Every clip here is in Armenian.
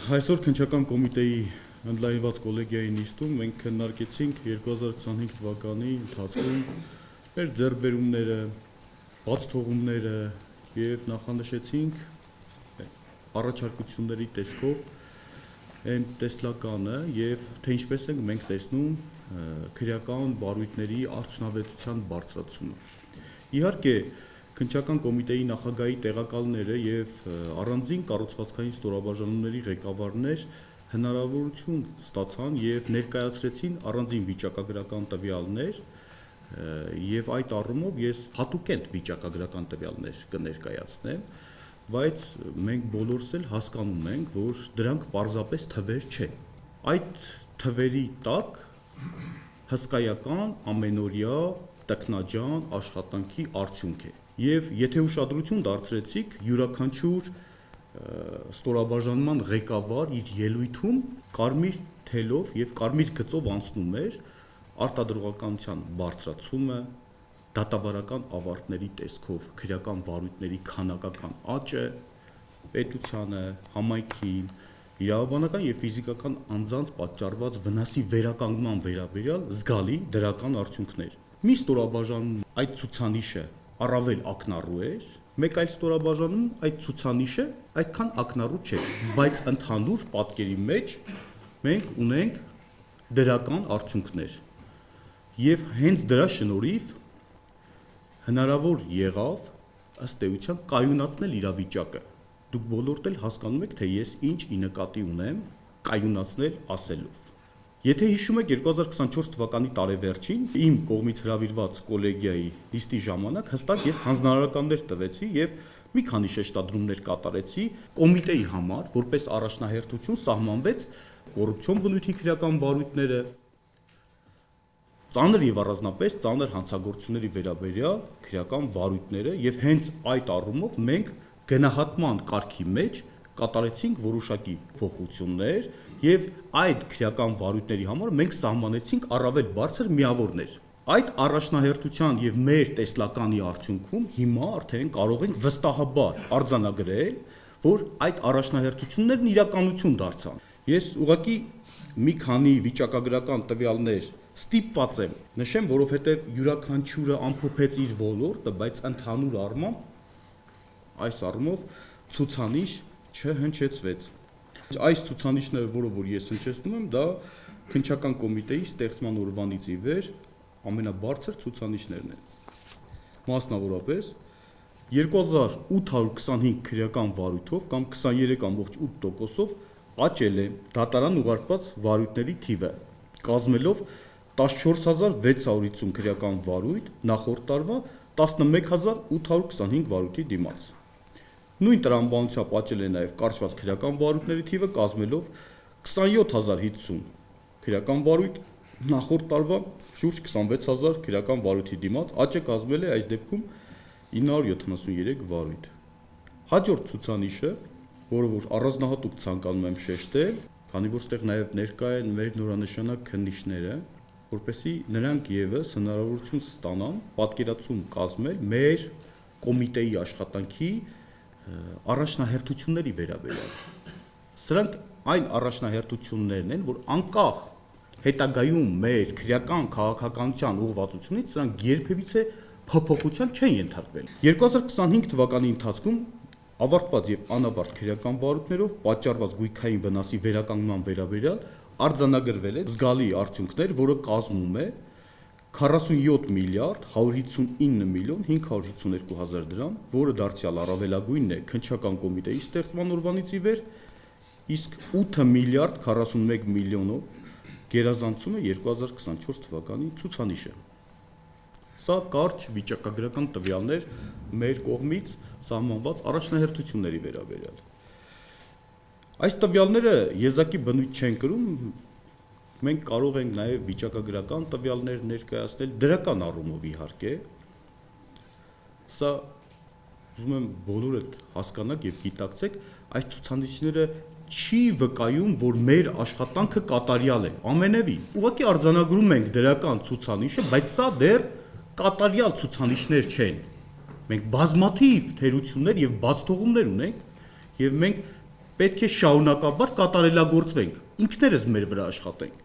Այսօր քննչական կոմիտեի ընդլայնված կոլեգիայի նիստում մենք քննարկեցինք 2025 թվականի ընթացքում մեր ձեռքբերումները, բաց թողումները եւ նախանշեցինք առաջարկությունների տեսքով այն տեսլականը եւ թե ինչպես ենք մենք տեսնում քրեական վարույթների արդյունավետության բարձրացումը։ Իհարկե Քննչական կոմիտեի նախագահի տեղակալները եւ առանձին կառուցվածքային ստորաբաժանումների ղեկավարներ հնարավորություն ստացան եւ ներկայացրեցին առանձին վիճակագրական տվյալներ եւ այդ առումով ես հատուկենտ վիճակագրական տվյալներ կներկայացնեմ, բայց մենք բոլորս էլ հասկանում ենք, որ դրանք պարզապես թվեր չեն։ Այդ թվերի տակ հսկայական ամենօրյա տքնաջան աշխատանքի արդյունք է։ Եվ եթե ուշադրություն դարձրեցիք յուրաքանչյուր ստորաբաժանման ղեկավար իր ելույթում կարմիր թելով եւ կարմիր գծով անցնում էր արտադրողականության բարձրացումը, դատավարական ավարտների տեսքով քրեական վարույթների քանակական աճը, պետությանը, համայնքին, իրավաբանական եւ ֆիզիկական անձանց պատճառված վնասի վերականգնման վերաբերյալ զգալի դրական արդյունքներ։ Մի ստորաբաժանում այդ ցուցանիշը առավել ակնառու էր, մեկ այլ ստորաբաժանում այդ ցուցանիշը այդքան ակնառու չէր, բայց ընդհանուր պատկերի մեջ մենք ունենք դրական արդյունքներ։ Եվ հենց դրա շնորհիվ հնարավոր եղավ ըստ էության կայունացնել իրավիճակը։ Դուք բոլորդ էլ հասկանում եք, թե ես ինչ ի նկատի ունեմ կայունացնել ասելով։ Եթե հիշում եք 2024 թվականի տարեվերջին իմ կողմից հրավիրված կոլեգիայի նիստի ժամանակ հստակ ես հանձնարարականներ տվեցի եւ մի քանի շեշտադրումներ կատարեցի կոմիտեի համար, որպես առաջնահերթություն սահմանվեց կոռուպցիոն բնույթի քրեական վարույթները, ծանր եւ առանձնապես ծանր հանցագործությունների վերաբերյալ քրեական վարույթները եւ հենց այդ առումով մենք գնահատման կարգի մեջ կատարեցինք որոշակի փոփոխություններ եւ այդ քրեական վարույթների համար մենք սահմանեցինք առավել բարձր միավորներ։ Այդ առաջնահերթության եւ մեր տեսլականի արդյունքում հիմա արդեն կարող ենք վստահաբար արձանագրել, որ այդ առաջնահերթություններն իրականություն դարձան։ Ես ուղղակի մի քանի վիճակագրական տվյալներ ստիպված եմ նշեմ, որովհետեւ յուրաքանչյուրը ամփոփեց իր ոլորտը, բայց ընդհանուր առմամբ այս առումով ցուցանիշ չհնչեցվեց։ Այս ցուցանիշները, որ ես հնչեցնում եմ, դա քննչական կոմիտեի ստեղծման օրվանից ի վեր ամենաբարձր ցուցանիշներն են։ Մասնավորապես 2825 քրեական վարույթով կամ 23.8%-ով աճել է դատարան ուղարկված վարույթների թիվը, կազմելով 14650 քրեական վարույթ նախորդ տարվա 11825 վարույթի դիմաց։ Նույն տրամաբանությամբ աճել է նաև կարճված քրեական վարույթների թիվը, կազմելով 27050 քրեական վարույթ նախորդ տարվա շուրջ 26000 քրեական վարույթի դիմաց, աճը կազմել է այս դեպքում 973 վարույթ։ Հաջորդ ցուցանիշը, որը որ առանձնահատուկ ցանկանում եմ շեշտել, քանի որ ստեղ նաև ներկա են մեր նորանշանակ քննիչները, որպեսզի նրանք եւս հնարավորություն ստանան պատկերացում կազմել մեր կոմիտեի աշխատանքի առաջնահերթությունների վերաբերյալ։ Սրանք այն առաջնահերթություններն են, որ անկախ հետագայում մեր քրեական քաղաքականության ուղղվածությունից սրանք երբևիցե փոփոխության չեն ենթարկվել։ 2025 թվականի ընթացքում ավարտված եւ անավարտ քրեական վարույթներով պատճառված գույքային վնասի վերականգնման վերաբերյալ արձանագրվել է զգալի արդյունքներ, որը կազմում է 47 միլիարդ 159 միլիոն 552 հազար դրամ, որը դարձյալ առավելագույնն է քննչական կոմիտեի ստեղծման օրվանից ի վեր, իսկ 8 միլիարդ 41 միլիոնով գերազանցում է 2024 թվականի ցուցանիշը։ Սա կարճ վիճակագրական տվյալներ մեր կողմից սահմանված առաջնահերթությունների վերաբերյալ։ Այս տվյալները եզակի բնույթ չեն կրում, մենք կարող ենք նաև վիճակագրական տվյալներ ներկայացնել դրական առումով իհարկե։ Սա ուզում եմ բոլորդ հասկանաք եւ գիտակցեք, այս ցուցանիշները չի վկայում, որ մեր աշխատանքը կատարյալ է, ամենևին։ Ուղղակի արձանագրում ենք դրական ցուցանիշը, բայց սա դեռ կատարյալ ցուցանիշներ չեն։ Մենք բազմաթիվ թերություններ եւ բացթողումներ ունենք եւ մենք պետք է շարունակաբար կատարելագործվենք, ինքներս մեր վրա աշխատենք։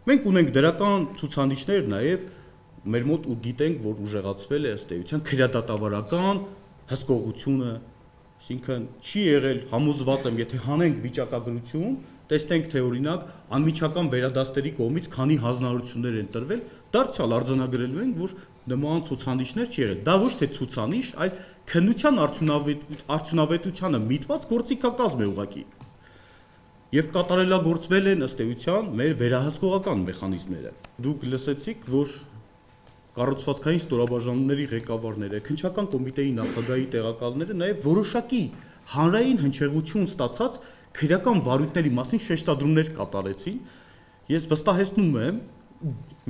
Մենք ունենք դրական ցուցանիշներ նաև մեր մոտ ու գիտենք, որ ուժեղացվել է ըստ էության քրեադատավարական հսկողությունը, այսինքն չի եղել համոզված եմ, եթե հանենք վիճակագրություն, տեսնենք թե օրինակ անմիջական վերադաստերի կողմից քանի հանձնարարություններ են տրվել, դարձյալ արձանագրելու ենք, որ նման ցուցանիշներ չի եղել։ Դա ոչ թե ցուցանիշ, այլ քննության արդյունավետությանը միտված գործիքակազմ է ուղղակի։ Եվ կատարելագործվել են ըստ էության մեր վերահսկողական մեխանիզմները։ Դուք լսեցիք, որ կառուցվածքային ստորաբաժանումների ղեկավարները, քննչական կոմիտեի նախագահի տեղակալները նաև որոշակի հանրային հնչեղություն ստացած քրեական վարույթների մասին շեշտադրումներ կատարեցին։ Ես վստահեցնում եմ,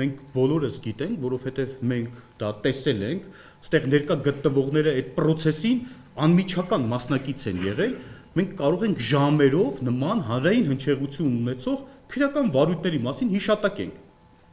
մենք բոլորս գիտենք, որովհետև մենք դա տեսել ենք, այստեղ ներկա գտնվողները այդ process-ին անմիջական մասնակից են եղել, մենք կարող ենք ժամերով նման հանրային հնչեղություն ունեցող քրեական վարույթների մասին հիշատակենք։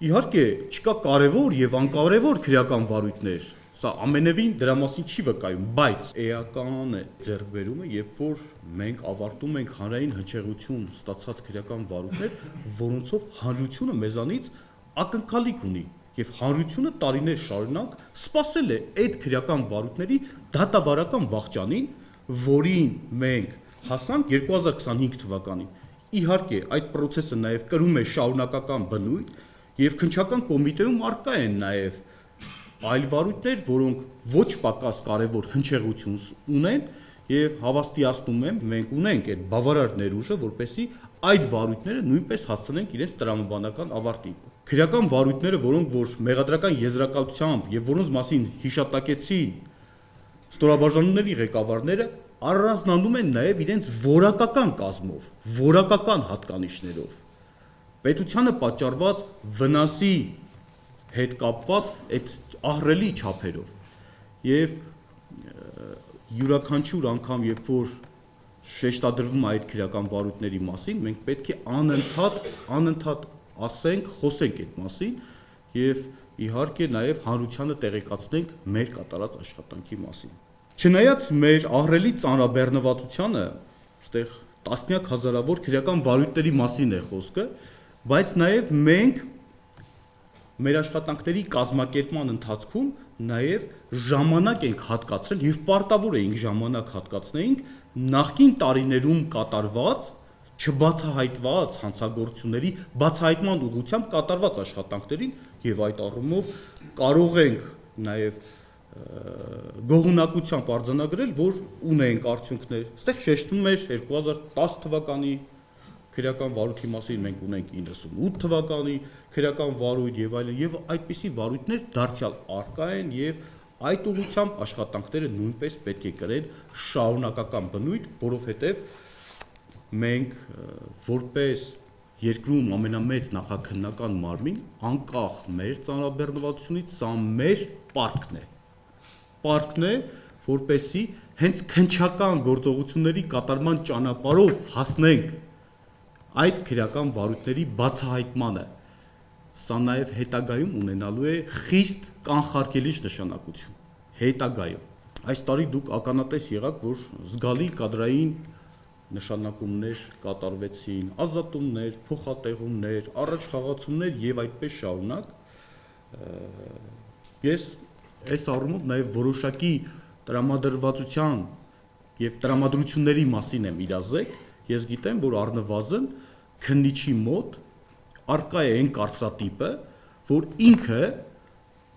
Իհարկե, չկա կարևոր եւ անկարևոր քրեական վարույթներ, սա ամենևին դրա մասին չի վկայում, բայց էական է ձեռքբերումը, երբ որ մենք ավարտում ենք հանրային հնչեղություն ստացած քրեական վարույթներ, որոնցով հանրությունը մեզանից ակնկալիք ունի եւ հանրությունը տարիներ շարունակ սպասել է այդ քրեական վարույթների դատավարական վախճանին, որին մենք հասանք 2025 թվականին։ Իհարկե, այդ process-ը նաեւ կրում է շարունակական բնույթ եւ քննչական կոմիտեում արկա են նաեւ այլ վարույթներ, որոնք ոչ պակաս կարևոր հնչեղություն ունեն եւ հավաստիացնում եմ, մենք ունենք այդ բավարար ներուժը, որպեսզի այդ վարույթները նույնպես հասցնենք իրենց տրամաբանական ավարտին։ Քրեական վարույթները, որոնք որ մեղադրական եզրակացությամբ եւ որոնց մասին հիշատակեցին ստորաբաժանումների ղեկավարները, առանձնանում են նաեւ իրենց որակական կազմով, որակական հատկանիշներով։ Պետությանը պատճառված վնասի հետ կապված այդ ահռելի չափերով եւ յուրաքանչյուր անգամ երբ որ շեշտադրվում է այդ քրեական վարույթների մասին, մենք պետք է անընդհատ ասենք, խոսենք այդ մասին եւ իհարկե նաեւ հանրությանը տեղեկացնենք մեր կատարած աշխատանքի մասին։ Չնայած մեր ահռելի ծանրաբեռնվածությանը, այստեղ տասնյակ հազարավոր քրեական վարույթների մասին է խոսքը, բայց նաեւ մենք մեր աշխատանքների կազմակերպման ընթացքում նաև ժամանակ ենք հատկացրել եւ պարտավոր էինք ժամանակ հատկացնեինք նախկին տարիներում կատարված չբացահայտված հանցագործությունների բացահայտման ուղղությամբ կատարված աշխատանքներին եւ այդ առումով կարող ենք նաև գոհունակությամբ արձանագրել, որ ունենք արդյունքներ։ Այստեղ շեշտվում էր 2010 թվականի քրեական վարույթի մասին մենք ունենք 98 թվականի քրեական վարույթ եւ այլն եւ այդպիսի վարույթներ դարձյալ արկա են եւ այդ ուղղությամբ աշխատանքները նույնպես պետք է կրեն շարունակական բնույթ, որովհետեւ մենք որպես երկրում ամենամեծ նախաքննական մարմին, անկախ մեր ծանրաբեռնվածությունից, սա մեր պարտքն է, որպեսզի հենց քննչական գործողությունների կատարման ճանապարհով հասնենք այդ քրեական վարույթների բացահայտմանը։ Սա նաև հետագայում ունենալու է խիստ կանխարգելիչ նշանակություն։ Հետագայում այս տարի դուք ականատես եղաք, որ զգալի կադրային նշանակումներ կատարվեցին, ազատումներ, փոխատեղումներ, առաջխաղացումներ եւ այդպես շարունակ։ Ես այս առումով նաև որոշակի տրամադրվածության եւ տրամադրությունների մասին եմ իրազեկ։ Ես գիտեմ, որ առնվազն քննիչի մոտ արկա է այն կարծրատիպը, որ ինքը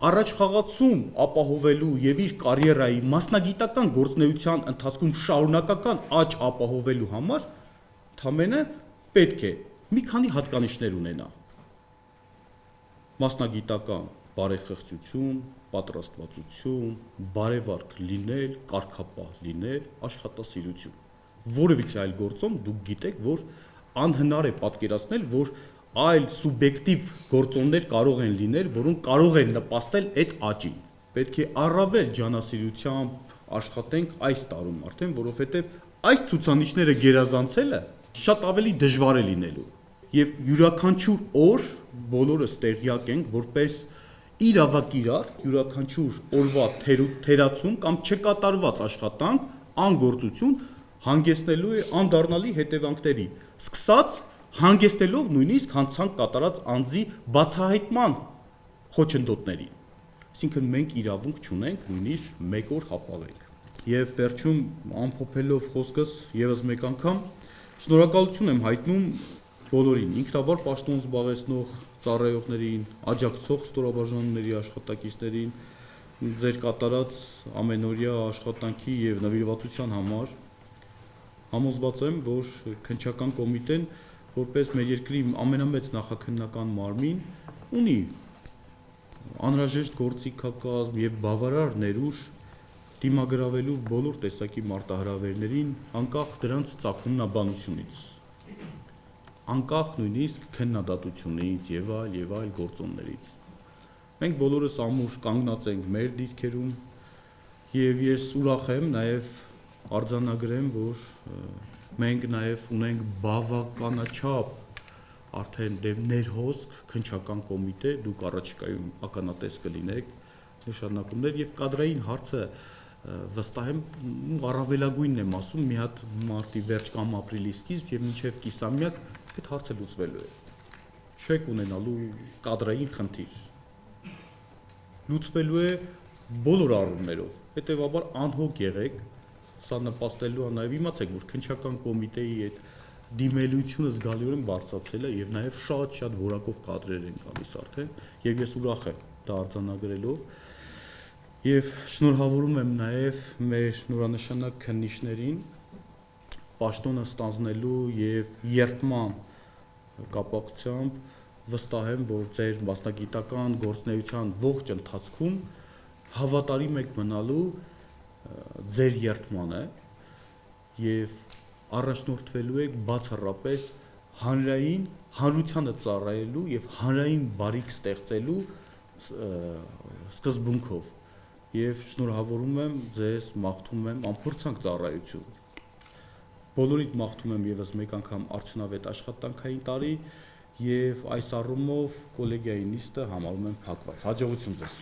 առաջխաղացում ապահովելու եւ իր կարիերայի մասնագիտական գործունեության ընթացքում շարունակական աճ ապահովելու համար թամենը պետք է մի քանի հատկանիշներ ունենա։ Մասնագիտական բարեխղճություն, պատրաստվածություն, բարեվարկ լինել, կարգապահ լինել, աշխատասիրություն։ Որևիցե այլ գործում դուք գիտեք, որ անհնար է պատկերացնել, որ այլ սուբյեկտիվ գործոններ կարող են լինել, որոնք կարող են նպաստել այդ աճին։ Պետք է առավել ջանասիրությամբ աշխատենք այս տարում արդեն, որովհետև այս ցուցանիշները գերազանցելը շատ ավելի դժվար է լինելու։ Եվ յուրաքանչյուր օր բոլորս տեղյակ ենք, որպես իրավակիրառ, յուրաքանչյուր օրվա թերացում կամ չկատարված աշխատանք, անգործություն հանգեցնելու է անդառնալի հետևանքների, սկսած հանգեցնելով նույնիսկ հանցանք կատարած անձի բացահայտման խոչընդոտների։ Այսինքն մենք իրավունք չունենք նույնիսկ մեկ օր հապավենք։ Եվ վերջում ամփոփելով խոսքս եւս մեկ անգամ շնորհակալություն եմ հայտնում բոլորին, ինքնավար պաշտոն զբաղեցնող ծառայողներին, աջակցող ստորաբաժանումների աշխատակիցներին, ձեր կատարած ամենօրյա աշխատանքի եւ նվիրվածության համար համոզված եմ, որ քննչական կոմիտեն որպես մեր երկրի ամենամեծ նախաքննական մարմին ունի անհրաժեշտ գործիքակազմ եւ բավարար ներուժ դիմագրավելու բոլոր տեսակի մարտահրավերներին, անկախ դրանց ծագումնաբանությունից, անկախ նույնիսկ քննադատությունից եւ այլ գործոններից։ Մենք բոլորս ամուր կանգնած ենք մեր դիրքերում եւ ես ուրախ եմ նաեւ արձանագրեմ, որ մենք նաեւ ունենք բավականաչափ արդեն ներհոսք քննչական կոմիտե, դուք առաջիկայում ականատես կլինեք նշանակումներ եւ կադրային հարցը վստահ եմ առավելագույնն եմ ասում մի հատ մարտի վերջ կամ ապրիլի սկիզբ եւ մինչեւ կիսամյակ այդ հարցը լուծվելու է։ Չեք ունենալու կադրային խնդիր։ Լուծվելու է բոլոր առումներով։ Հետևաբար անհոգ եղեք, սա նպաստելու է նաեւ իմացեք, որ քննչական կոմիտեի այդ դիմելությունը զգալիորեն բարձրացել է եւ նաեւ շատ որակով կադրեր են գալիս արդեն եւ ես ուրախ եմ դա արձանագրելով եւ շնորհավորում եմ նաեւ մեր նորանշանակ քննիչներին պաշտոնը ստանձնելու եւ երդման կապակցությամբ վստահ եմ, որ ձեր մասնագիտական գործունեության ողջ ընթացքում հավատարիմ եք մնալու ձեր երդմանը եւ առաջնորդվելու եք բացառապես հանրային հանրությանը ծառայելու եւ հանրային բարիք ստեղծելու սկզբունքով եւ շնորհավորում եմ ձեզ, մաղթում եմ ամփոփցանք ծառայություն։ Բոլորիդ մաղթում եմ եւս մեկ անգամ արդյունավետ աշխատանքային տարի եւ այս առումով կոլեգիայի նիստը համարում եմ փակված։ Հաջողություն ձեզ։